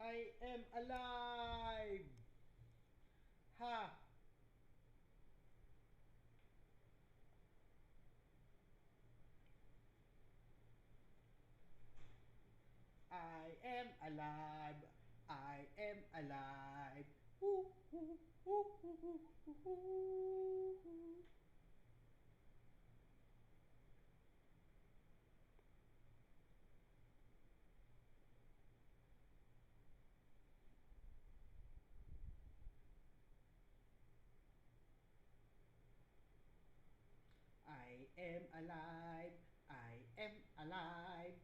I am alive! Ha! I am alive! I am alive! Woo, woo, woo, woo, woo, woo, woo. I am alive! I am alive!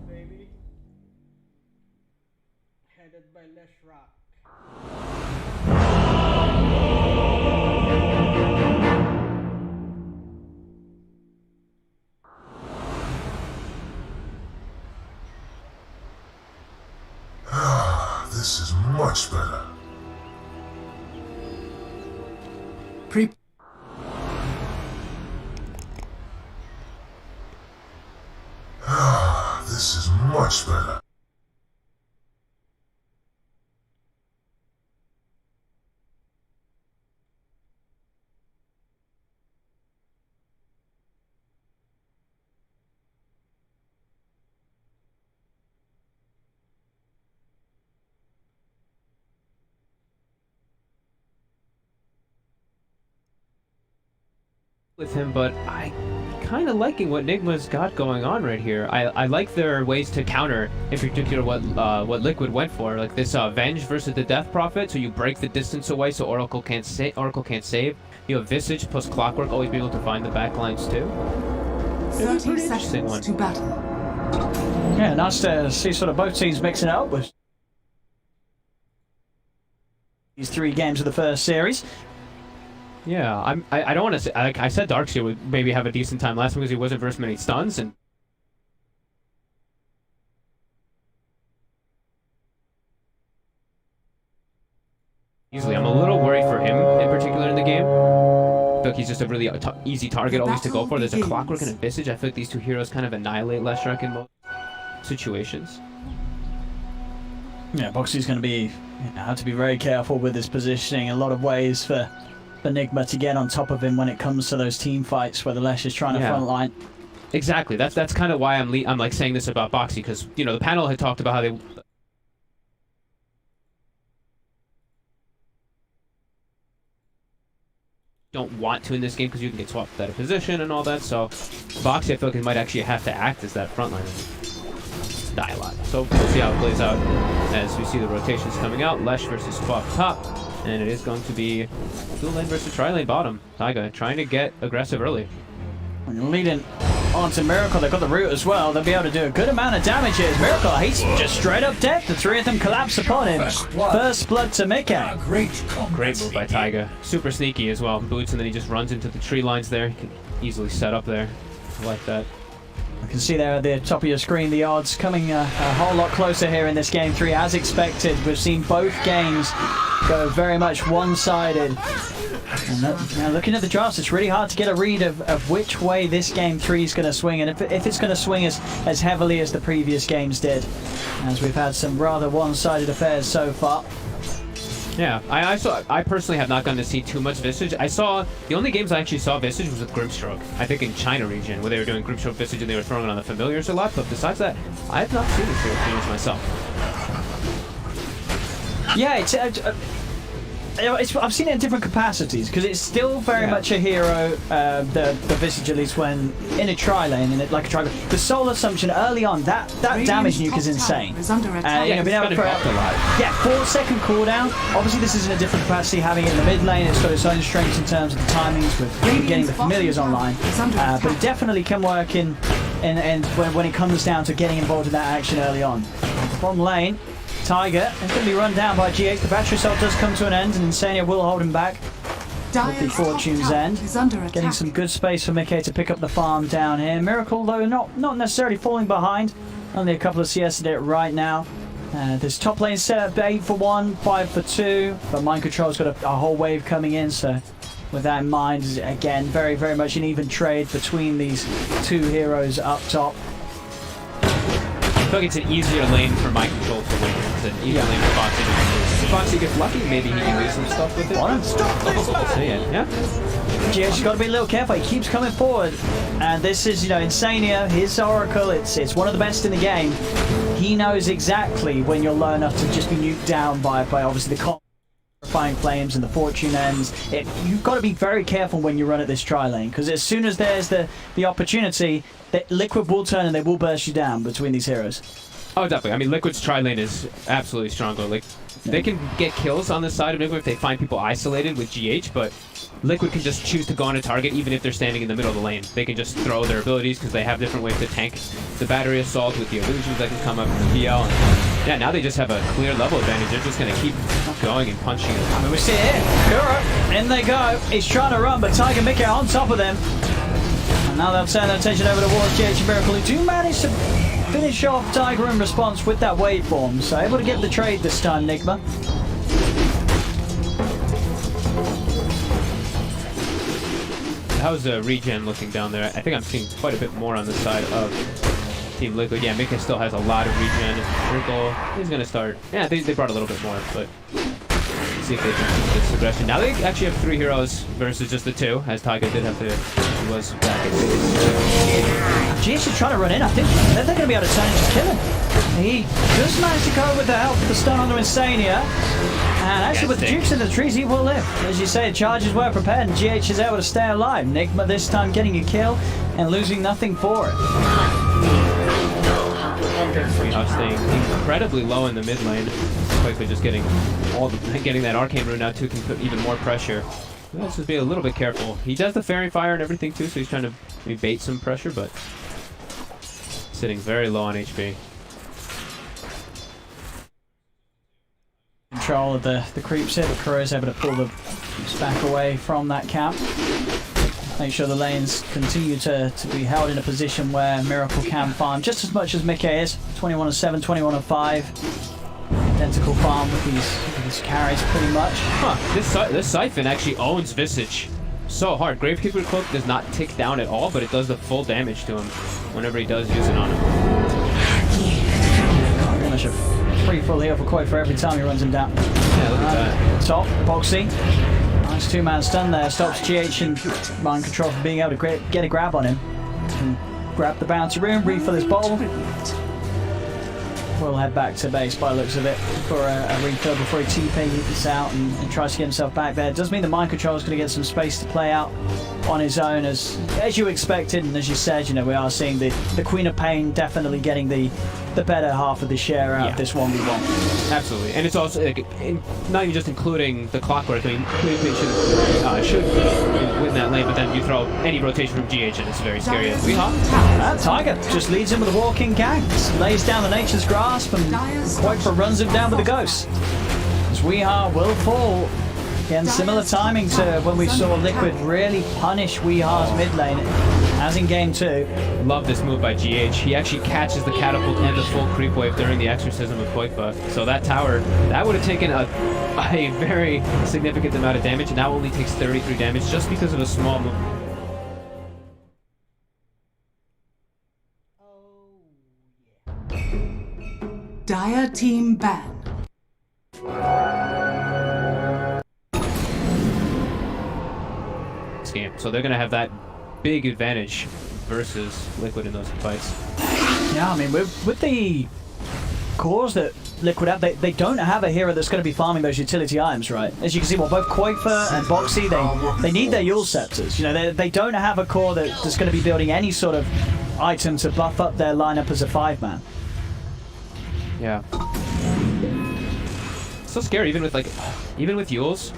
Baby. Headed by Les Rock. This is much better. This is much better. With him, but I kind of liking what Nigma's got going on right here. I like their ways to counter, in particular, what Liquid went for, like this Venge versus the Death Prophet. So you break the distance away, so Oracle can't save. You have Visage plus Clockwork, always be able to find the backlines too. 30 seconds to battle. Yeah, nice to see sort of both teams mixing it up with these 3 games of the first series. Yeah, I don't want to say, like I said, Darkseer would maybe have a decent time last time because he wasn't versus many stuns, and easily. I'm a little worried for him in particular in the game. I feel like he's just a really easy target always to go for. There's a Clockwork and a Visage. I feel like these two heroes kind of annihilate Leshrac in most situations. Yeah, Boxy's going to be have to be very careful with his positioning. A lot of ways for Enigma to get on top of him when it comes to those team fights where the Lesh is trying to frontline. Exactly. That's kind of why I'm like saying this about Boxy, because you know the panel had talked about how they don't want to in this game because you can get swapped out of position and all that. So Boxy, I feel like he might actually have to act as that frontliner and die a lot. So we'll see how it plays out as we see the rotations coming out. Lesh versus Quap top, and it is going to be dual lane versus tri-lane bottom. Taiga trying to get aggressive early. Leading on to Miracle, they've got the root as well. They'll be able to do a good amount of damage here. Miracle, he's just straight up dead. The 3 of them collapse upon him. First blood to Mickey. Great move by Taiga. Super sneaky as well. Boots, and then he just runs into the tree lines there. He can easily set up there. I like that. You can see there at the top of your screen the odds coming a whole lot closer here in this game 3 as expected. We've seen both games go very much one-sided. And looking at the drafts, it's really hard to get a read of which way this game 3 is going to swing, and if it's going to swing as heavily as the previous games did, as we've had some rather one-sided affairs so far. Yeah, I personally have not gotten to see too much Visage. I saw, the only games I actually saw Visage was with Grimstroke. I think in China region, where they were doing Grimstroke Visage and they were throwing it on the familiars a lot, but besides that, I have not seen this myself. Yeah, it's... I've seen it in different capacities because it's still very much a hero. The Visage, at least when in a tri lane, like a tri. The soul assumption early on, that damage nuke is insane. Is under attack. You know, being able to a lot. 4-second cooldown. Obviously, this is in a different capacity. Having it in the mid lane, it's got its own strengths in terms of the timings with getting the familiars online. But it definitely can work in when it comes down to getting involved in that action early on. Bottom lane. Tiger is going to be run down by GH. The battery assault does come to an end, and Insania will hold him back with the Fortune's End. Getting some good space for Mickey to pick up the farm down here. Miracle, though, not necessarily falling behind. Only a couple of CS at it right now. This top lane set up 8 for 1, 5 for 2, but Mind Control's got a whole wave coming in, so with that in mind, again, very, very much an even trade between these two heroes up top. I feel like it's an easier lane for Mind Control to win. It's an easier lane for Foxy to win. If Foxy gets lucky, maybe he can do some stuff with it. We'll see it, yeah. GH's got to be a little careful. He keeps coming forward, and this is, Insania, his Oracle. It's one of the best in the game. He knows exactly when you're low enough to just be nuked down by obviously the Terrifying Flames and the Fortune Ends. You've got to be very careful when you run at this tri lane, because as soon as there's the opportunity, the Liquid will turn and they will burst you down between these heroes. Oh, definitely. I mean, Liquid's tri lane is absolutely stronger. Like, they can get kills on the side of Liquid if they find people isolated with GH, but Liquid can just choose to go on a target even if they're standing in the middle of the lane. They can just throw their abilities because they have different ways to tank the battery assault with the illusions that can come up from the PL. And yeah, now they just have a clear level advantage. They're just going to keep going and punching. I mean, we see it here. Kuro, in they go. He's trying to run, but Tiger Mickey on top of them. And now they'll turn their attention over towards GH and Miracle, who do manage to finish off Tiger in response with that waveform. So able to get the trade this time, Nigma. How's regen looking down there? I think I'm seeing quite a bit more on the side of Team Liquid. Yeah, Mika still has a lot of regen. Miracle is going to start. Yeah, they brought a little bit more, but let's see if they can keep this aggression. Now they actually have 3 heroes versus just the 2, as Tiger did have to. He was back at 6. GH is trying to run in. I think they're going to be able to turn and just kill him. He just managed to cover with the help of the stun onto Insania. And actually, with the Dukes in the trees, he will live. As you say, charges were prepared, and GH is able to stay alive. Nigma this time getting a kill and losing nothing for it. Sweetheart staying incredibly low in the mid lane. Quickly just getting that arcane rune out too can put even more pressure. Let's just be a little bit careful. He does the fairy fire and everything too, so he's trying to maybe bait some pressure, but sitting very low on HP. Control of the creeps here, but Kuro's able to pull the creeps back away from that camp. Make sure the lanes continue to be held in a position where Miracle can farm just as much as Mickey is. 21-7, 21-5. Identical farm with these carries pretty much. Huh, this Siphon actually owns Visage so hard. Gravekeeper Cloak does not tick down at all, but it does the full damage to him whenever he does use it on him. Pretty much a free full heal for Koi for every time he runs him down. Yeah, look at that. Top, Boxy. Nice 2-man stun there. Stops GH and Mind Control from being able to get a grab on him. And grab the bounty rune, refill his bowl. We'll head back to base by the looks of it for a refill before he TPs out and tries to get himself back there. It does mean the Mind Control is going to get some space to play out on his own, as you expected, and as you said, we are seeing the Queen of Pain definitely getting the better half of the share out of this 1v1. Absolutely, and it's also not even just including the clockwork. I mean, Queen of Pain should win that lane, but then you throw any rotation from GH and it's very scary. Tiger just leads him with a walking gang, lays down the Nature's Grasp, and Quakefor runs him down with a Ghost. As Weeha will fall. Again, similar timing to when we saw Liquid really punish Weeha's mid lane, as in game 2. Love this move by GH. He actually catches the catapult and the full creep wave during the exorcism of Quakefor. So that tower, that would have taken a very significant amount of damage, and now only takes 33 damage just because of a small move. Dire team ban. Game. So they're going to have that big advantage versus Liquid in those fights. Yeah, I mean, with the cores that Liquid have, they don't have a hero that's going to be farming those utility items, right? As you can see, well, both Quakefer and Boxy, they need their Yule Scepters. You know, they don't have a core that's going to be building any sort of item to buff up their lineup as a 5-man. Yeah. So scary, even with Yules,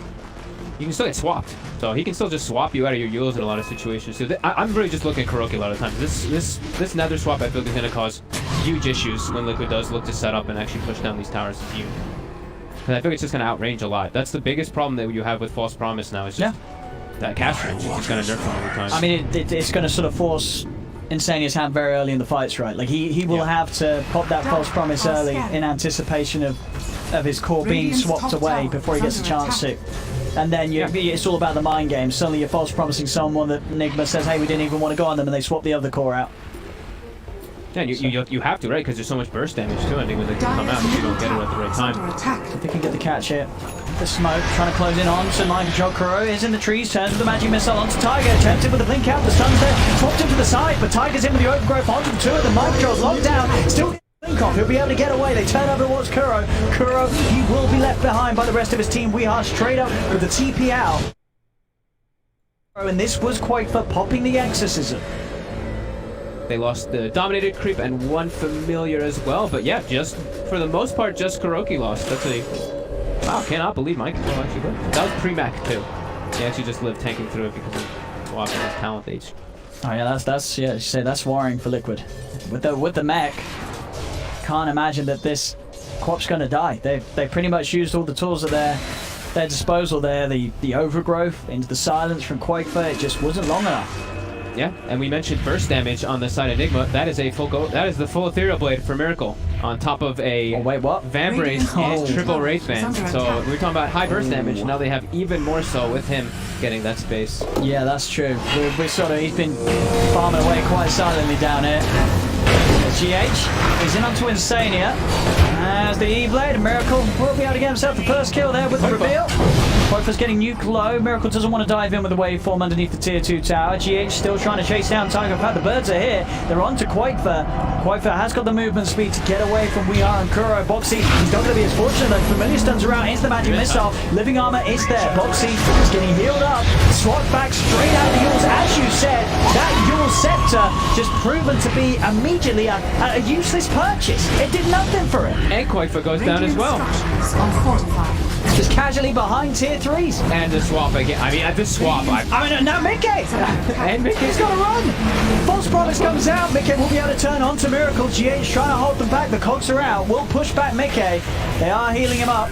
you can still get swapped. So he can still just swap you out of your Yules in a lot of situations. So I'm really just looking at Kuroki a lot of times. This Nether swap I feel like is going to cause huge issues when Liquid does look to set up and actually push down these towers to feud. Because I feel like it's just going to outrange a lot. That's the biggest problem that you have with False Promise now, is just that cast range. It's just going to nerf him all the time. I mean, it's going to sort of force Insania's hand very early in the fights, right? Like he will have to pop that False Promise early in anticipation of his core being swapped away before he gets a chance to. And then it's all about the mind game. Suddenly you're false promising someone that Enigma says, hey, we didn't even want to go on them, and they swap the other core out. Yeah, you have to, right? Because there's so much burst damage to Enigma that can come out if you don't get it at the right time. If they can get the catch here. The smoke trying to close in on, so Mind Control Kuro is in the trees, turns with the magic missile onto Tiger, tempted with the blink out, the stun's there, swapped him to the side, but Tiger's in with the overgrowth onto the 2 of the Mind Control's locked down, still blink off, he'll be able to get away. They turn over towards Kuro. Kuro, he will be left behind by the rest of his team. We are straight up with the TP out. And this was quite for popping the Exorcism. They lost the Dominated Creep and one Familiar as well, but yeah, just for the most part, just Kuroki lost. That's a... Wow, cannot believe Mike actually lived. That was pre-mech too. He actually just lived tanking through it because of swapping his talent age. Oh yeah, that's you say that's worrying for Liquid. With the mech, can't imagine that this Quap's gonna die. They pretty much used all the tools at their disposal there. The overgrowth into the silence from Quakefer, it just wasn't long enough. Yeah, and we mentioned burst damage on the side of Enigma. That is a full go. That is the full Ethereal Blade for Miracle on top of a Vambrace and triple Wraith Band. So we were talking about high burst damage. Now they have even more so with him getting that space. Yeah, that's true. We sort of he's been farming away quite silently down here. GH is in onto Insania. As the E-Blade, Miracle will be able to get himself the first kill there with the reveal. Quakefer's getting nuke low. Miracle doesn't want to dive in with the waveform underneath the tier 2 tower. GH still trying to chase down Tiger. In fact, the birds are here. They're on to Quakefer. Quakefer has got the movement speed to get away from We Are and Kuro. Boxy, he's not going to be as fortunate though. Familiar stuns around. Here's the magic missile. Living armor is there. Boxy is getting healed up. Swat back straight out of the Yules. As you said, that Yule Scepter just proven to be immediately a useless purchase. It did nothing for him. And Quakefer goes down as well. Just casually behind tier 3s. And the swap again. I mean, at this swap, now Mickey! and Mickey's got to run! False Promise comes out. Mickey will be able to turn on to Miracle. GH trying to hold them back. The cogs are out. Will push back Mickey. They are healing him up.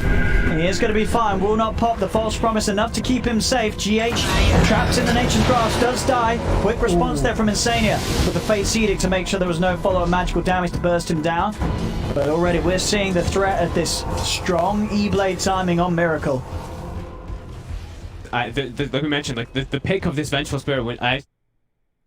He is going to be fine. Will not pop the False Promise enough to keep him safe. GH trapped in the Nature's Grasp does die. Quick response there from Insania with the Fate's Edict to make sure there was no follow-up magical damage to burst him down. But already we're seeing the threat of this strong E-Blade timing on Miracle. Like we mentioned, like the pick of this Vengeful Spirit, when I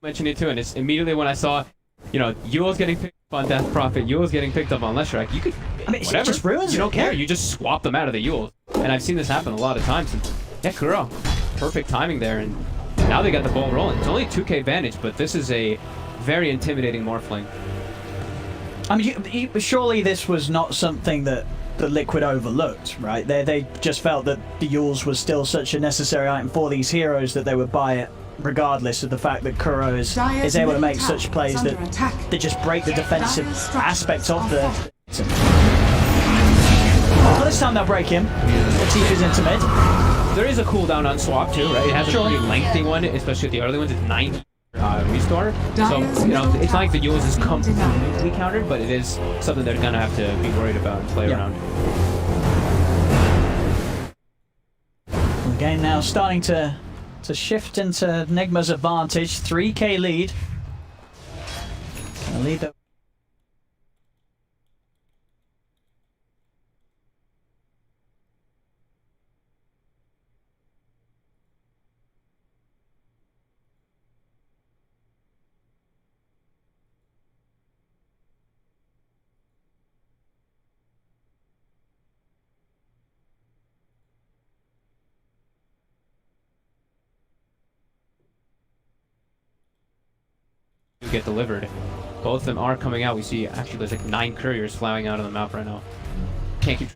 mentioned it too, and it's immediately when I saw, you know, Yule's getting picked up on Death Prophet, Yule's getting picked up on Leshrac, you could, I mean, whatever, it just ruins you don't care, yeah. you just swap them out of the Yules. And I've seen this happen a lot of times, and yeah, Kuro, perfect timing there, and now they got the ball rolling. It's only 2k advantage, but this is a very intimidating Morphling. I mean, surely this was not something that the Liquid overlooked, right? They just felt that the Yules was still such a necessary item for these heroes that they would buy it regardless of the fact that Kuro is able to make such plays that just break the defensive aspect of the... Well, this time they'll break him. The TP is into mid. There is a cooldown on swap too, right? It has a pretty lengthy one, especially the early ones. It's 90 restore. So, you know, it's not like the Yules is completely countered, but it is something they're gonna have to be worried about and play around. The game now starting to shift into Nigma's advantage. 3k lead. Gonna lead the get delivered. Both of them are coming out. We see actually there's like 9 couriers flying out on the map right now. Can't keep.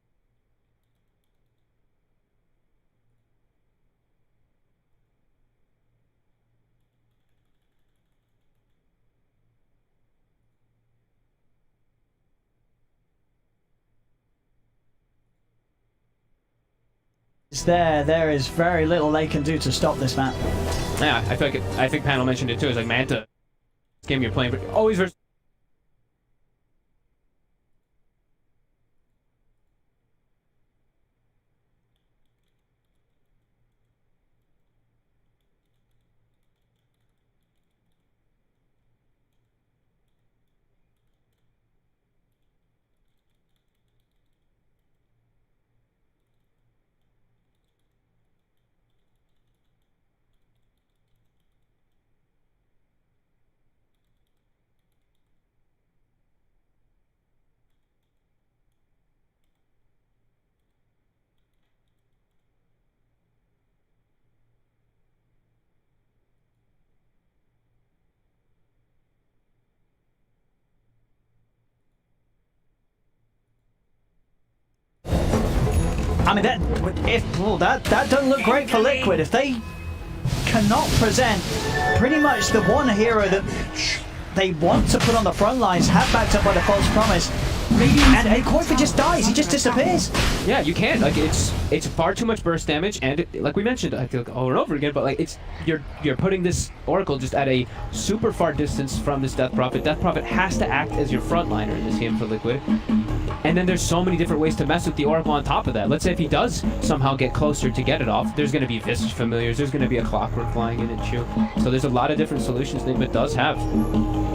There is very little they can do to stop this map. Yeah, I think Panel mentioned it too. It's like Manta. This game you're playing, but always versus. I mean, that doesn't look great for Liquid. If they cannot present pretty much the one hero that they want to put on the front lines, have backed up by the false promise, and Koifa just dies. He just disappears. Yeah, you can't. Like it's far too much burst damage, and like we mentioned, I feel like over and over again. But like you're putting this Oracle just at a super far distance from this Death Prophet. Death Prophet has to act as your frontliner in this game for Liquid. And then there's so many different ways to mess with the Oracle on top of that. Let's say if he does somehow get closer to get it off, there's going to be Visage Familiars, there's going to be a Clockwork flying in it too. So there's a lot of different solutions Nigma does have.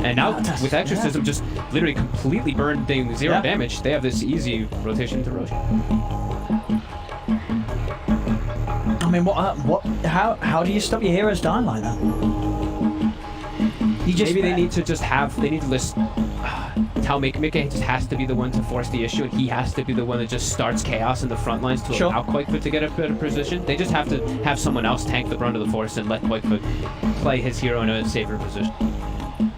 And now with Exorcism just literally completely burned things zero damage, they have this easy rotation to Rosh. I mean, how do you stop your heroes dying like that? Maybe they need to list how Mickey just has to be the one to force the issue, and he has to be the one that just starts chaos in the front lines to allow Koifa to get a better position. They just have to have someone else tank the brunt of the force and let Koifa play his hero in a safer position.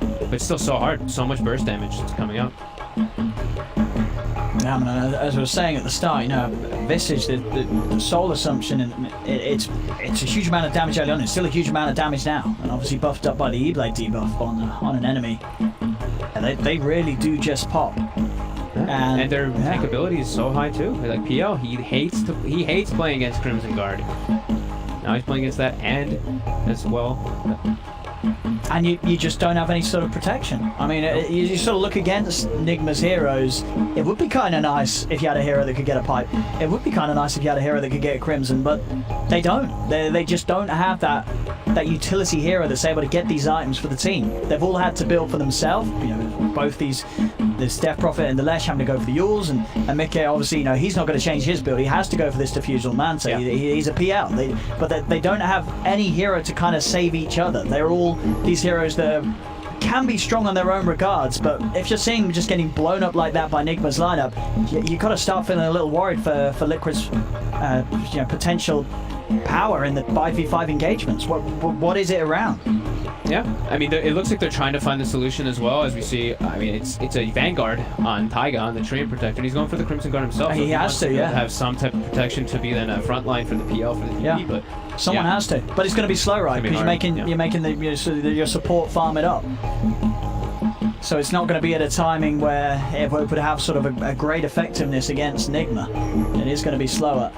But it's still so hard, so much burst damage is coming out. Yeah, I mean, as I was saying at the start, you know, Visage, the soul assumption, and it's a huge amount of damage early on. It's still a huge amount of damage now, and obviously buffed up by the E-Blade debuff on an enemy. And they really do just pop. And their tank ability is so high too. Like PL, he hates playing against Crimson Guard. Now he's playing against that and as well. And you just don't have any sort of protection. I mean, you sort of look against Nigma's heroes. It would be kind of nice if you had a hero that could get a pipe. It would be kind of nice if you had a hero that could get a Crimson, but they don't. They just don't have that utility hero that's able to get these items for the team. They've all had to build for themselves. You know, both this Death Prophet and the Lesh having to go for the Yules, and Mickey, obviously, you know, he's not going to change his build. He has to go for this Diffusal Manta. Yeah. He's a PL. But they don't have any hero to kind of save each other. They're all these heroes that can be strong on their own regards, but if you're seeing them just getting blown up like that by Nigma's lineup, you got to start feeling a little worried for Liquid's potential power in the 5v5 engagements. What is it around? Yeah, I mean, it looks like they're trying to find the solution as well, as we see. I mean, it's a Vanguard on Taiga, on the Treant Protector, and he's going for the Crimson Guard himself. He has to, yeah. Have some type of protection to be then a front line for the PL, for the TP, but... Someone has to. But it's going to be slow, right? Because you're making your support farm it up. So it's not going to be at a timing where it would have sort of a great effectiveness against Nigma. It is going to be slower.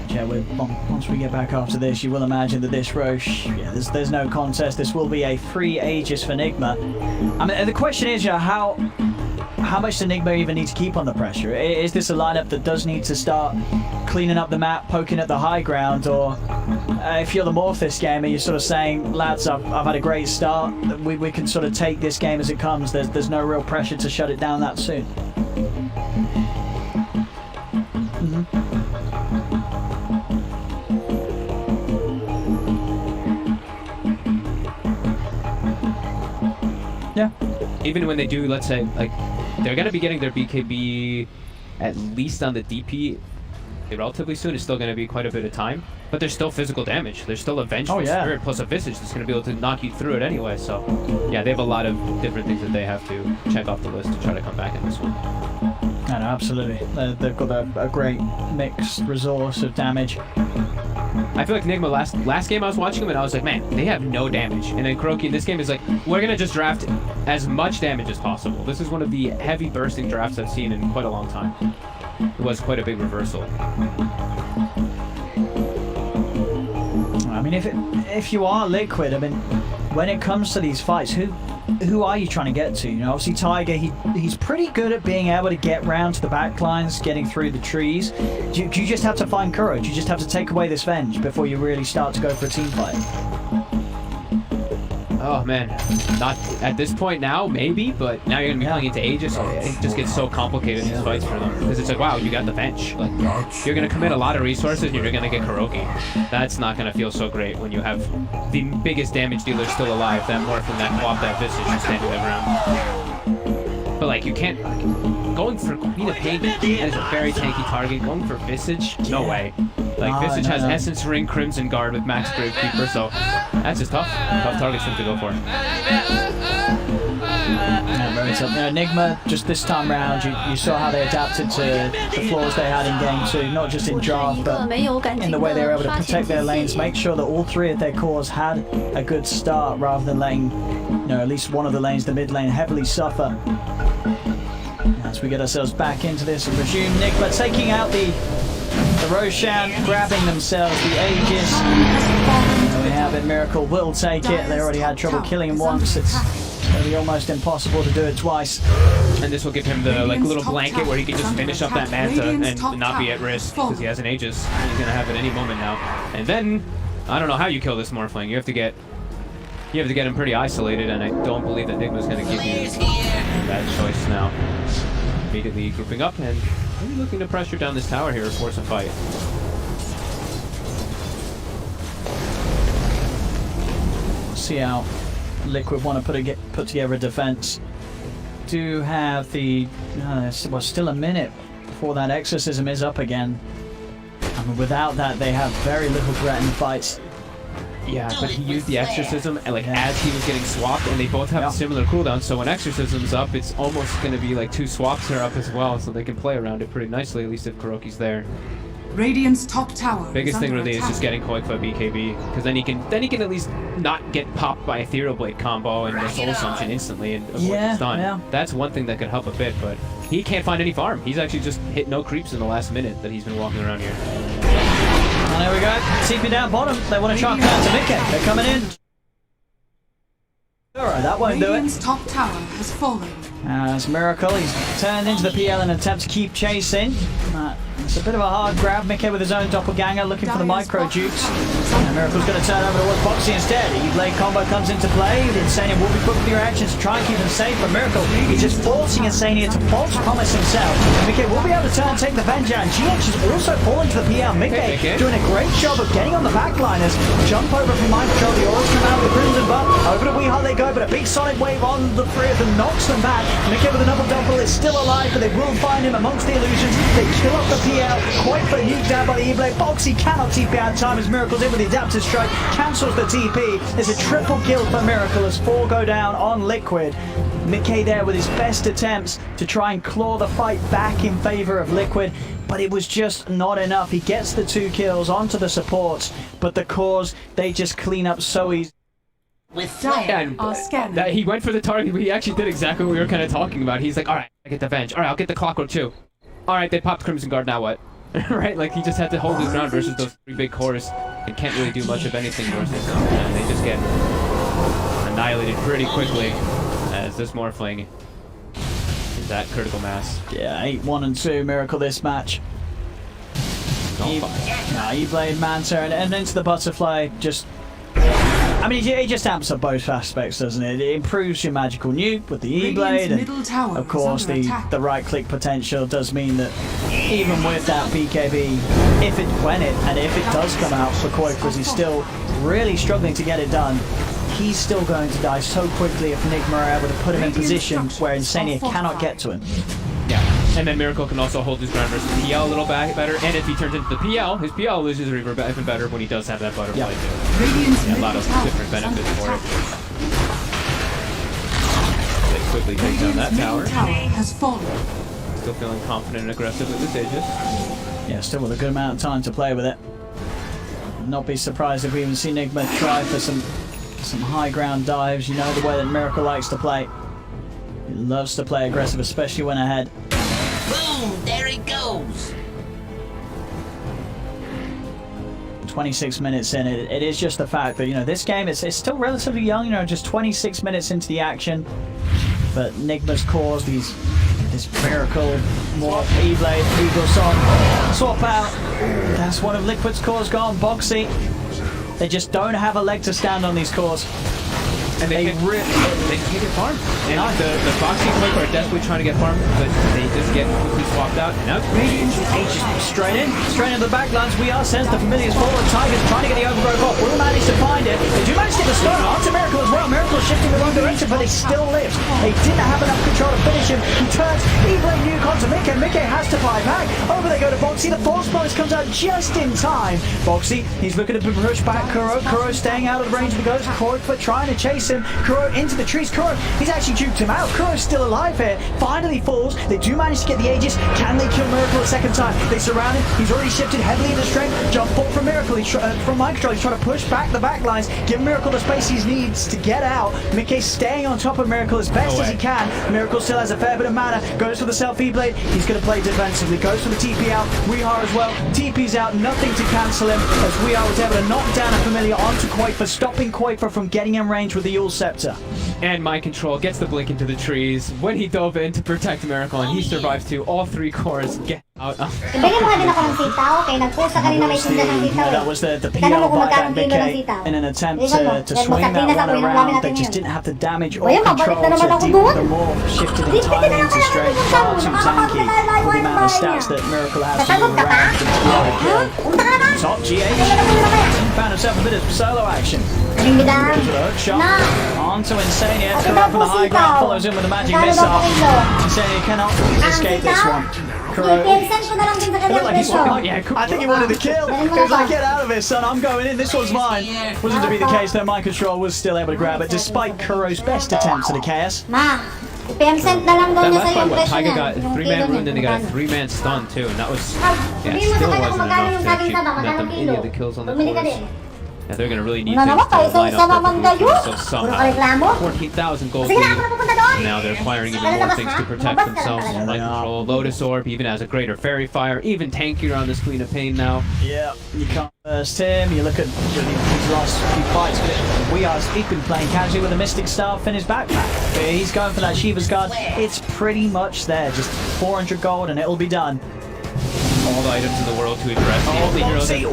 Yeah, once we get back after this, you will imagine that this Roche, there's no contest. This will be a free Aegis for Nigma. I mean, the question is, how much does Nigma even need to keep on the pressure? Is this a lineup that does need to start cleaning up the map, poking at the high ground, or if you're the Morphis gamer, you're sort of saying, lads, I've had a great start. We can sort of take this game as it comes. There's no real pressure to shut it down that soon. Yeah. Even when they do, let's say, like, they're going to be getting their BKB at least on the DP relatively soon is still going to be quite a bit of time, but there's still physical damage. There's still a Vengeful Spirit plus a Visage that's going to be able to knock you through it anyway. So, yeah, they have a lot of different things that they have to check off the list to try to come back in this one. No, absolutely. They've got a great mixed resource of damage. I feel like Nigma last game I was watching him and I was like, man, they have no damage. And then Kuroki in this game is like, we're going to just draft as much damage as possible. This is one of the heavy bursting drafts I've seen in quite a long time. It was quite a big reversal. I mean, if you are Liquid, I mean, when it comes to these fights, who are you trying to get to? You know, obviously Tiger, he's pretty good at being able to get round to the back lines, getting through the trees. Do you just have to find courage? You just have to take away this Venge before you really start to go for a team fight? Oh man, not at this point now, maybe, but now you're gonna be playing into Aegis, so it just gets so complicated in these fights for them. Because it's like, wow, you got the bench. Like, you're gonna commit a lot of resources and you're gonna get Kuroki. That's not gonna feel so great when you have the biggest damage dealer still alive, that Morphin, that Quap, that Visage, just standing around. But like, you can't, going for Queen of Pain as a very tanky target, going for Visage, no way. Like, Visage has Essence Ring, Crimson Guard with Max Gravekeeper, so that's just tough. Tough targets for him to go for. Yeah, very tough. Enigma, just this time round, you saw how they adapted to the flaws they had in Game 2, not just in draft, but in the way they were able to protect their lanes, make sure that all three of their cores had a good start, rather than letting, at least one of the lanes, the mid lane, heavily suffer. As we get ourselves back into this and resume, Enigma taking out the Roshan, grabbing themselves the Aegis. There we have it. Miracle will take it. They already had trouble killing him once. It's going to be almost impossible to do it twice. And this will give him the little blanket where he can just finish up that Manta and not be at risk because he has an Aegis. He's going to have it any moment now. And then, I don't know how you kill this Morphling. You have to get him pretty isolated, and I don't believe that Nigma's going to give you that choice now. Immediately grouping up and maybe looking to pressure down this tower here, force a fight. See how Liquid want to put together a defense. Do have the still a minute before that exorcism is up again. I mean, without that, they have very little threat in the fights. Yeah, but he used the Exorcism and as he was getting swapped, and they both have a similar cooldown, so when Exorcism's up, it's almost going to be like two swaps are up as well, so they can play around it pretty nicely, at least if Kuroki's there. Radiant's top tower. Biggest thing really is just getting Koikfa BKB, because then he can at least not get popped by Ethereal Blade combo and the Soul Assumption instantly and avoid the stun. Yeah. That's one thing that could help a bit, but he can't find any farm. He's actually just hit no creeps in the last minute that he's been walking around here. And there we go. TP down bottom. They want to try and counter Mickey. They're coming in. Alright, that won't do it. Radiant's top tower has fallen. As Miracle, he's turned into the PL in an attempt to keep chasing. It's a bit of a hard grab. Mickey with his own doppelganger looking for the micro jukes. And Miracle's going to turn over towards Foxy instead. E-Blade combo comes into play. Insania will be quick with your actions to try and keep him safe. But Miracle, he's just forcing Insania to false promise himself. Mickey will be able to turn and take the Venge out. And GH is also falling to the PL. Mickey doing a great job of getting on the backliners. Jump over from Mind Control. The auras come out of the Crimson Butt. Over to Weehart they go, but a big solid wave on the three of them knocks them back. Mickey with another double is still alive, but they will find him amongst the illusions. They kill off the PL. Quite for nuked down by the E-Blade. Foxy cannot TP out in time as Miracle's in with the adaptive strike. Cancels the TP. There's a triple kill for Miracle as 4 go down on Liquid. Mickey there with his best attempts to try and claw the fight back in favor of Liquid, but it was just not enough. He gets the 2 kills onto the supports, but the cores, they just clean up so easy. That he went for the target, but he actually did exactly what we were kind of talking about. He's like, alright, I get the Venge. Alright, I'll get the Clockwork too. Alright, they popped Crimson Guard, now what? Right? Like, he just had to hold his ground versus those 3 big cores and can't really do much of anything versus them. And they just get annihilated pretty quickly as this Morphling is at critical mass. Yeah, 8-1 and 2 Miracle this match. E-Blade, Manta, and into the Butterfly, just... I mean, it just amps up both aspects, doesn't it? It improves your magical nuke with the E-Blade, and of course the right-click potential does mean that even with that BKB, if it does come out for Koikfa, he's still really struggling to get it done. He's still going to die so quickly if Enigma are able to put him in position where Insania cannot get to him. Yeah, And then Miracle can also hold his ground versus PL a little better. And if he turns into the PL, his PL loses Reaver even better when he does have that butterfly too. Radiant's Yeah, a lot middle of tower different is under benefits for it. attack. They quickly take down that Radiant's tower. middle tower has fallen. Still feeling confident and aggressive with this Aegis. Yeah, still with a good amount of time to play with it. Not be surprised if we even see Nigma try for some high ground dives. You know the way that Miracle likes to play. He loves to play aggressive, especially when ahead. Boom! There he goes. 26 minutes in, it is just the fact that, you know, this game it's still relatively young, you know, just 26 minutes into the action. But Nigma's caused this Miracle, more E-Blade, Eagle Song, swap out. That's one of Liquid's cores gone. Boxy, they just don't have a leg to stand on these cores. And they can get farmed. And the Foxy and Quick are desperately trying to get farmed, but they just get quickly swapped out. And now Straight into the back lines. We are sends the Familiar's forward. Tiger's trying to get the overgrowth off. Will manage to find it. They do manage to get the stun onto Miracle as well. Miracle shifting the wrong direction, but he still lives. They didn't have enough control to finish him. He turns E-Blade Nuke onto Mickey. Mickey has to fight back. Over they go to Boxy. The force bonus comes out just in time. Boxy, he's looking to push back Kuro. Kuro staying out of the range of the ghost. Corkfoot trying to chase him. Kuro into the trees. Kuro, he's actually juked him out. Kuro's still alive here. Finally falls. They do manage to get the Aegis. Can they kill Miracle a second time? They surround him. He's already shifted heavily into strength. Jump ball from Miracle. From Mind Control. He's trying to push back the back lines. Give Miracle the space he needs to get out. Mickey staying on top of Miracle as best as he can. Miracle still has a fair bit of mana. Goes for the self E-Blade. He's going to play defensively. Goes for the TP out. Weehar as well. TP's out. Nothing to cancel him as Weehar was able to knock down a Familiar onto Quaper, stopping Quaper from getting in range with the Yule Scepter. And Mind Control gets the blink into the trees when he dove in to protect Miracle, and he survives too. All three cores get out. Ibigay mo nga din ako ng sitaw. Okay, nagpusa kanina may sundan ng sitaw. That was the Tanong mo PL kung by magkano that kilo ng Mickey sitaw. in an attempt Ibigay mo. to Dahil swing that magsapinas one ako, inom namin around. They natin just yun. didn't have the damage or Ayun, mabalik control na naman to ako deal doon. with the more shifted Di, entirely hindi na into lang straight. kailangan Far mo too sa tanky mga with the amount of bahay stats niya. that Miracle has to Sasagot do ka pa? around to be able to kill. Punta ka na ba? Top GH found himself a bit of solo action. Ring bidang. Goes with a hook shot onto Insania. Ate Kuro daw from the po high ground sitaw. follows in with a magic Magkano daw po missile. kilo? Insania cannot escape this one. Kuro. I-send ko na lang din sa It looked kanyang like he's presyo. walking. Yeah, I think he wanted to kill. He was like, get out of here, son. I'm going in. This one's mine. Wasn't to be the case, though. Mind Control was still able to grab it, despite Kuro's best attempts at a chaos. Ma, i-send na lang daw That niya last sa fight, yung what, presyo Tiger niya. got Yung 3-man kilo rune, then they got a magkano? 3-man stun too, and that was, Sabihin mo sa still kanya wasn't kung magkano enough yung to saging actually sa net magkano them any kilo. of the kills on the Bumili ka cores. din. Yeah, they're gonna really need Ano things naman, to tayo sa line isa up naman perfectly kayo. so Puro somehow. ka reklamo. 14,000 gold Sige na, lead. ako na pupunta doon. Now they're acquiring even Lalabas more things ka? to protect Lumabas ka themselves. lang Mind talaga. Control, Lotus Orb, even has a greater Fairy Fire, even tankier on the Spleen of Pain now. Yeah, you can't burst him. You look at his last few fights. He's been playing casually with a Mystic Staff in his backpack. He's going for that Shiva's Guard. It's pretty much there. Just 400 gold and it'll be done. All the items in the world to address the only hero that...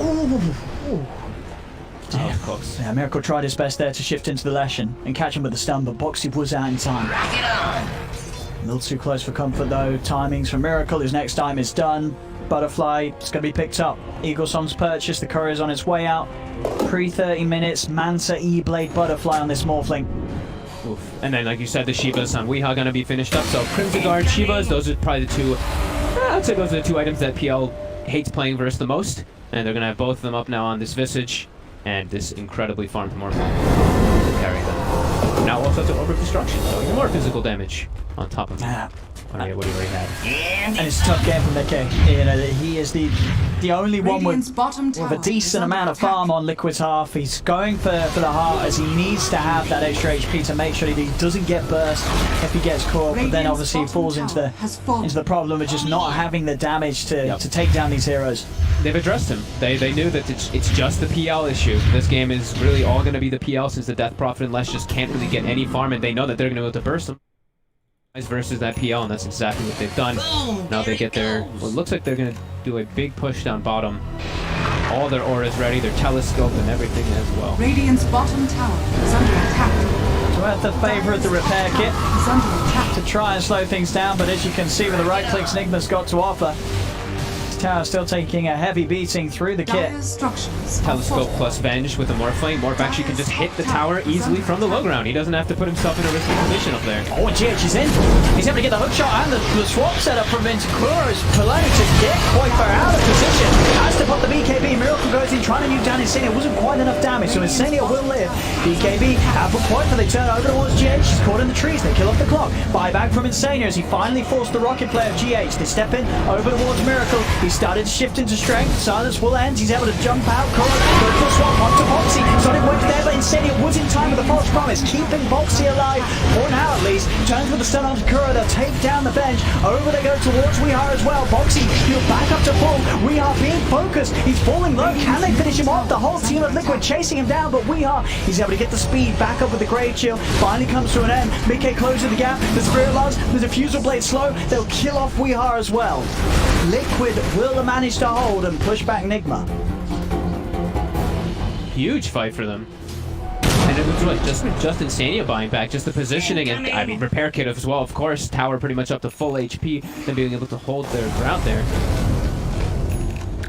Ooh. Oh, close. Yeah, Miracle tried his best there to shift into the Leshen and catch him with the stun, but Boxy was out in time. Rock it on. A little too close for comfort though. Timings for Miracle. His next time is done. Butterfly is going to be picked up. Eagle Song's purchased. The courier's on its way out. Pre 30 minutes. Mansa E-Blade Butterfly on this Morphling. Oof. And then, like you said, the Shivas on Weeha gonna be finished up. So Crimson Guard, Shivas, those are probably the two. I'd say those are the two items that PL hates playing versus the most. And they're gonna have both of them up now on this Visage and this incredibly farmed Morphling to carry them. Now also to Orb of Destruction, so even more physical damage on top of Ah. what he already had. And it's a tough game for Mickey. You know, he is the only one Radiant's with bottom with tower a decent is under amount of attack. farm on Liquid's half. He's going for the heart as he needs to have that extra HP to make sure that he doesn't get burst if he gets caught. But then Radiant's obviously he bottom falls into tower has fallen. the problem of just not having the damage to Yep. take down these heroes. They've addressed him. They knew that it's just the PL issue. This game is really all going to be the PL since the Death Prophet and Lesh just can't really get any farm, and they know that they're going to be able to burst them versus that PL, and that's exactly what they've done. Now they get their... Well, it looks like they're going to do a big push down bottom. All their auras ready, their telescope and everything as well. Radiant's bottom tower is under attack. So we have the favour of the repair kit Is under attack. to try and slow things down, but as you can see with the right clicks Nigma's got to offer, This tower still taking a heavy beating through the kit. Dire's structures are Telescope fortified. plus Venge with the Morphlane. Morph actually can just hit the tower easily from the low ground. He doesn't have to put himself in a risky position up there. Oh, and GH is in. He's able to get the hook shot and the swap setup from Vintakura is planning to get quite far out of position. Has to put the BKB. Miracle goes in, trying to nuke down Insania. Wasn't quite enough damage, so Insania will live. BKB out for quite for they turn over towards GH. She's caught in the trees. They kill off the clock. Buyback from Insania as he finally forced the rocket play of GH. They step in over towards Miracle. He started to shift into strength. Silence will end. He's able to jump out. Kuro goes for a swap onto Boxy. Sonic wave there, but Insania was in time with the false promise, keeping Boxy alive for now at least. Turns with the stun onto Kuro. They'll take down the bench. Over they go towards Weehar as well. Boxy, he'll back up to full. Weehar being focused. He's falling low. Can they finish him off? The whole team of Liquid chasing him down, but Weehar, he's able to get the speed back up with the Grave Chill. Finally comes to an end. Mickey closes the gap. The Spirit Logs, the Diffusal Blade slow. They'll kill off Weehar as well. Liquid will manage to hold and push back Nigma. Huge fight for them. And it was what, just Insania buying back, just the positioning, and I mean repair kit as well, of course. Tower pretty much up to full HP, then being able to hold their ground there.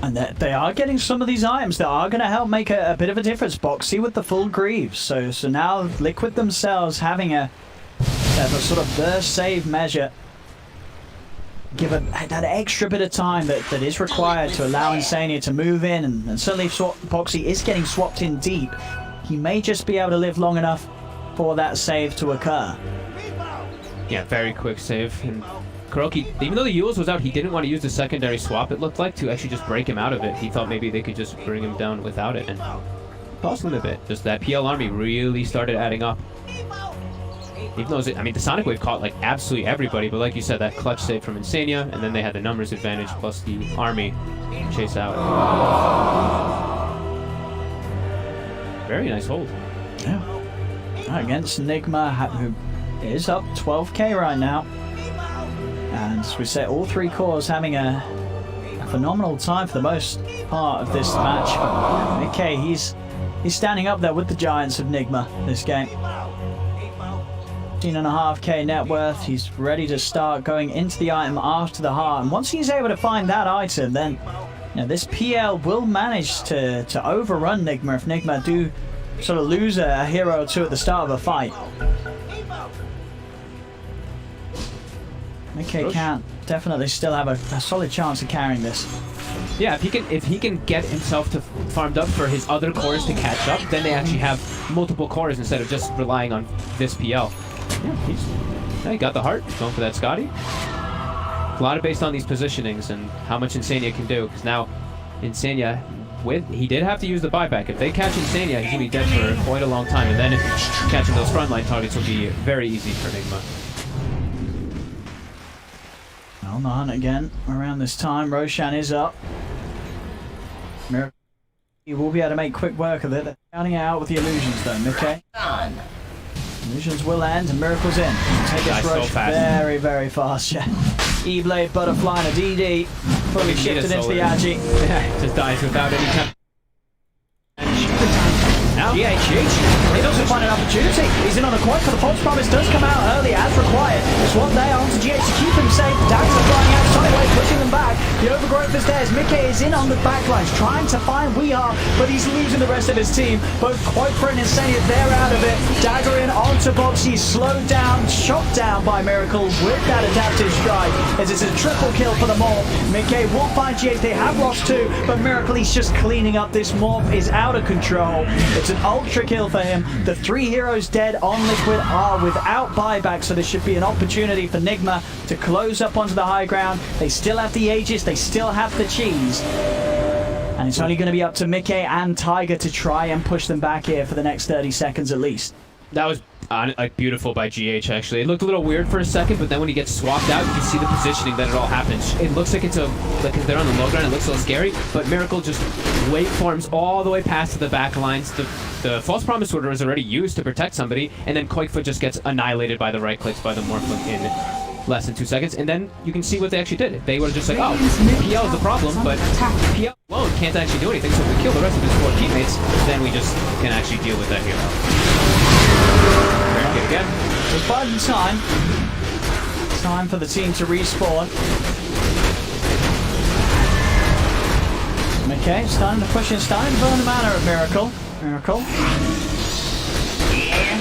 And they are getting some of these items that are going to help make a bit of a difference. Boxy with the full Greaves. So now Liquid themselves having a sort of burst save measure. Give it that extra bit of time that is required to allow Insania to move in. And certainly if Boxy is getting swapped in deep, he may just be able to live long enough for that save to occur. Yeah, very quick save. And Kuroki, even though the Yules was out, he didn't want to use the secondary swap, it looked like, to actually just break him out of it. He thought maybe they could just bring him down without it, and cost him a bit. Just that PL army really started adding up. Even though, I mean, the Sonic Wave caught, like, absolutely everybody, but like you said, that clutch save from Insania, and then they had the numbers advantage plus the army chase out. Very nice hold. Yeah. Against Nigma, who is up 12k right now. And as we say, all three cores having a phenomenal time for the most part of this match. But Mickey, he's standing up there with the giants of Nigma this game. 15.5k net worth. He's ready to start going into the item after the heart. And once he's able to find that item, then this PL will manage to overrun Nigma if Nigma do sort of lose a hero or two at the start of a fight. Mickey can definitely still have a solid chance of carrying this. Yeah, if he can get himself to farmed up for his other cores to catch up, then they actually have multiple cores instead of just relying on this PL. Yeah, he got the heart. Going for that Scotty. A lot of based on these positionings and how much Insania can do, because now Insania, he did have to use the buyback. If they catch Insania, he's going to be dead for quite a long time, and then if catching those frontline targets will be very easy for Enigma. On the hunt again around this time. Roshan is up. Miracle, he will be able to make quick work of it. They're counting it out with the illusions though, Mickey. Illusions will end and Miracle's in. Take this rush very, very fast, yeah. E-Blade, Butterfly, and a DD. Fully shifted into the Agi. Yeah, just dies without any time. Now, he doesn't find an opportunity. He's in on a quad for the false promise. Does come out early as required. Swap there onto GH to keep him safe. Dags are flying out. Sonic Wave pushing them back. The overgrowth is there as Mickey is in on the backlines trying to find Weehar, but he's losing the rest of his team. Both Quaitford and Insania, they're out of it. Dagger in onto Boxy, slowed down, shot down by Miracle with that adaptive strike as it's a triple kill for them all. Mickey will find GH. They have lost two, but Miracle, he's just cleaning up. This morph is out of control. It's an ultra kill for him. The three heroes dead on Liquid are without buyback, so this should be an opportunity for Nigma to close up onto the high ground. They still have the Aegis, they still have the cheese. And it's only going to be up to Mickey and Tiger to try and push them back here for the next 30 seconds at least. That was like beautiful by GH actually. It looked a little weird for a second, but then when he gets swapped out, you can see the positioning that it all happens. It looks like it's like they're on the low ground. It looks a little scary, but Miracle just waveforms all the way past to the back lines. The false promise order is already used to protect somebody, and then Quakefoot just gets annihilated by the right clicks by the Morphling in less than 2 seconds. And then you can see what they actually did. They were just like, oh, PL is the problem, but PL alone can't actually do anything. So if we kill the rest of his 4 teammates, then we just can actually deal with that hero. Again. It's biding time. Time for the team to respawn. Okay, starting to push in, starting to burn the mana of Miracle. Miracle. And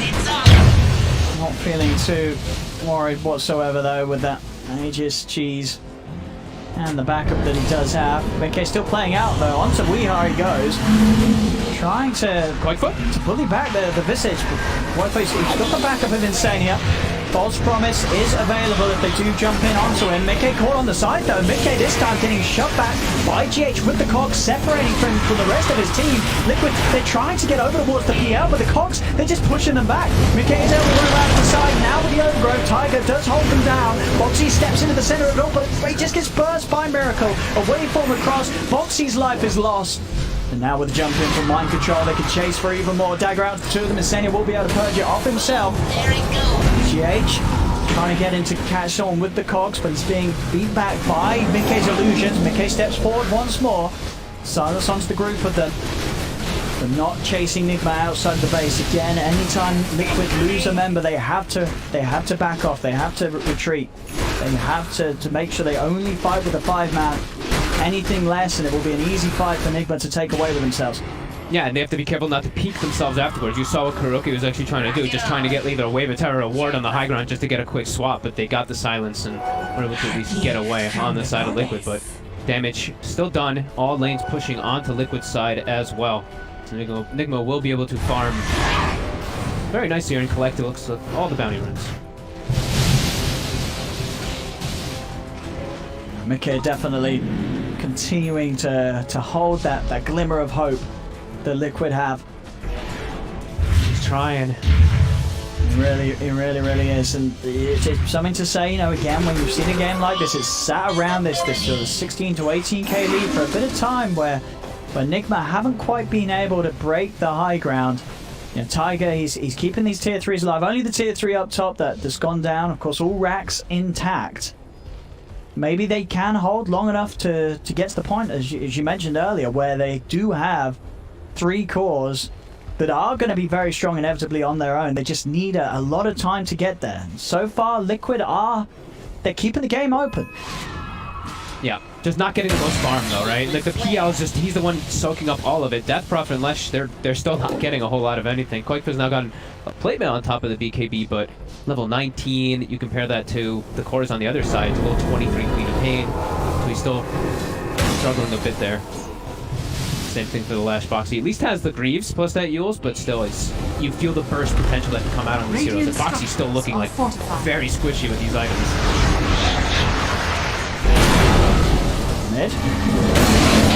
it's on. Not feeling too worried whatsoever though with that Aegis cheese. And the backup that he does have. Okay, still playing out though. Onto Weeha he goes. Trying to bully back the Visage. Whiteface, he's got the backup of Insania. False Promise is available if they do jump in onto him. Mickey caught on the side though. Mickey this time getting shoved back by GH with the Cogs separating from the rest of his team. Liquid, they're trying to get over towards the PL, but the Cogs, they're just pushing them back. Mickey is able to run around to the side. Now with the overgrowth, Tiger does hold them down. Boxy steps into the center of it all, but he just gets burst by Miracle. A waveform across. Boxy's life is lost. And now with the jump in from Mind Control, they can chase for even more. Dagger out to the two of them. Insania will be able to purge it off himself. There he goes. GH trying to get into catch on with the Cogs, but he's being beat back by Mickey's illusions. Mickey steps forward once more. Silence onto the group of them. But not chasing Nigma outside the base again. Anytime Liquid lose a member, they have to back off. They have to retreat. They have to make sure they only fight with a 5-man. Anything less, and it will be an easy fight for Nigma to take away with themselves. Yeah, and they have to be careful not to peek themselves afterwards. You saw what Kuroki was actually trying to do, just trying to get either a wave attack or a ward on the high ground just to get a quick swap, but they got the silence and were able to at least get away on the side of Liquid, but damage still done. All lanes pushing onto Liquid's side as well. So Nigma will be able to farm very nicely here and collect, it looks like, all the bounty runes. Mickey definitely continuing to hold that glimmer of hope that Liquid have. He's trying. It really is, and it's something to say, you know, again, when you've seen a game like this, it's sat around this sort of 16 to 18k lead for a bit of time where Nigma haven't quite been able to break the high ground. You know, Tiger, he's keeping these tier 3s alive. Only the tier 3 up top that's gone down. Of course, all racks intact. Maybe they can hold long enough to get to the point, as you mentioned earlier, where they do have 3 cores that are going to be very strong inevitably on their own. They just need a lot of time to get there. So far, Liquid they're keeping the game open. Yeah, just not getting the most farm though, right? Like the PL is just, he's the one soaking up all of it. Death Prof and Lesh, they're still not getting a whole lot of anything. Koikfa's now gotten a plate mail on top of the BKB, but level 19, you compare that to the cores on the other side, it's level 23 Queen of Pain, so he's still struggling a bit there. Same thing for the Lash Boxy. At least has the Greaves plus that Yules, but still, you feel the burst potential that can come out on the heroes. And Boxy's still looking like very squishy with these items. Mid.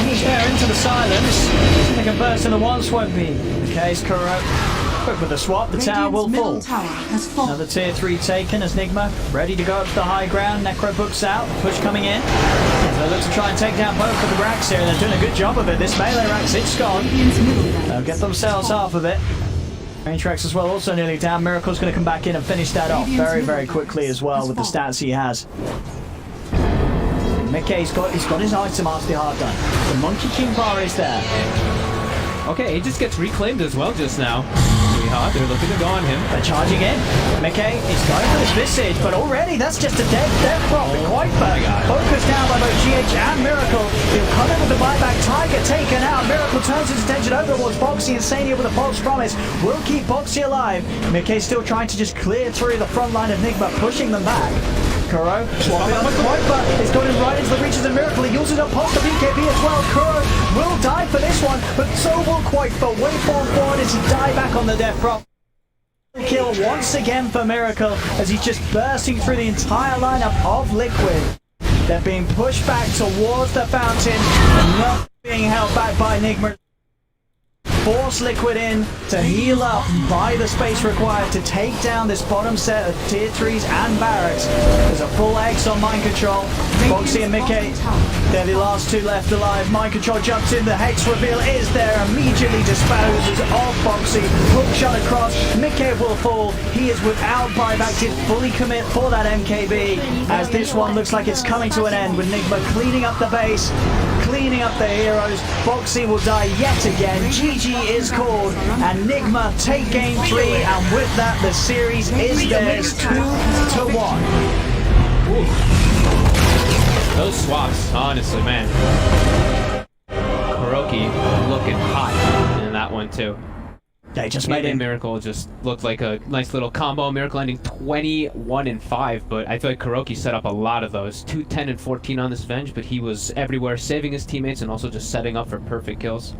He's there into the silence. They can burst in the once won't be the case. Kuro quick with the swap. The tower will fall. Another tier 3 taken as Nigma ready to go up to the high ground. Necro books out. Push coming in. So they look to try and take down both of the racks here. They're doing a good job of it. This melee rack's it's gone. They'll get themselves half of it. Range racks as well, also nearly down. Miracle's going to come back in and finish that off very quickly as well with the stats he has. Mickey's got his item after the hard done. The Monkey King bar is there. Okay, he just gets reclaimed as well just now. They're looking to go on him. They're charging in. Mickey is going for this Visage, but already that's just a dead prop. Quite bad. Focused down by both GH and Miracle. He'll come in with the buyback. Tiger taken out. Miracle turns his attention over towards Boxy and Sania with a false promise. Will keep Boxy alive. Mickey's still trying to just clear through the front line of Nigma, pushing them back. Kuro swapping on Quite, it's going right into the reaches of Miracle. He uses up past the BKB as well. Kuro will die for this one, but so will Quite. But waveform forward as he die back on the death prop. Kill once again for Miracle as he's just bursting through the entire lineup of Liquid. They're being pushed back towards the fountain and not being held back by Nigma. Force Liquid in to heal up, buy the space required to take down this bottom set of tier 3s and barracks. There's a full X on Mind Control. Boxy and Mickey, they're the last 2 left alive. Mind Control jumps in, the Hex reveal is there, immediately disposes of Boxy. Hook shot across, Mickey will fall. He is without buyback to fully commit for that MKB, as this one looks like it's coming to an end with Nigma cleaning up the base, cleaning up the heroes. Boxy will die yet again. GG is called, and Nigma take game 3, and with that the series is theirs 2-1. Ooh. Those swaps, honestly, man. Kuroki looking hot in that one too. They just made Maybe him. Miracle just looked like a nice little combo. Miracle ending 21-5, but I feel like Kuroki set up a lot of those. 2-10 and 14 on this Venge, but he was everywhere, saving his teammates and also just setting up for perfect kills.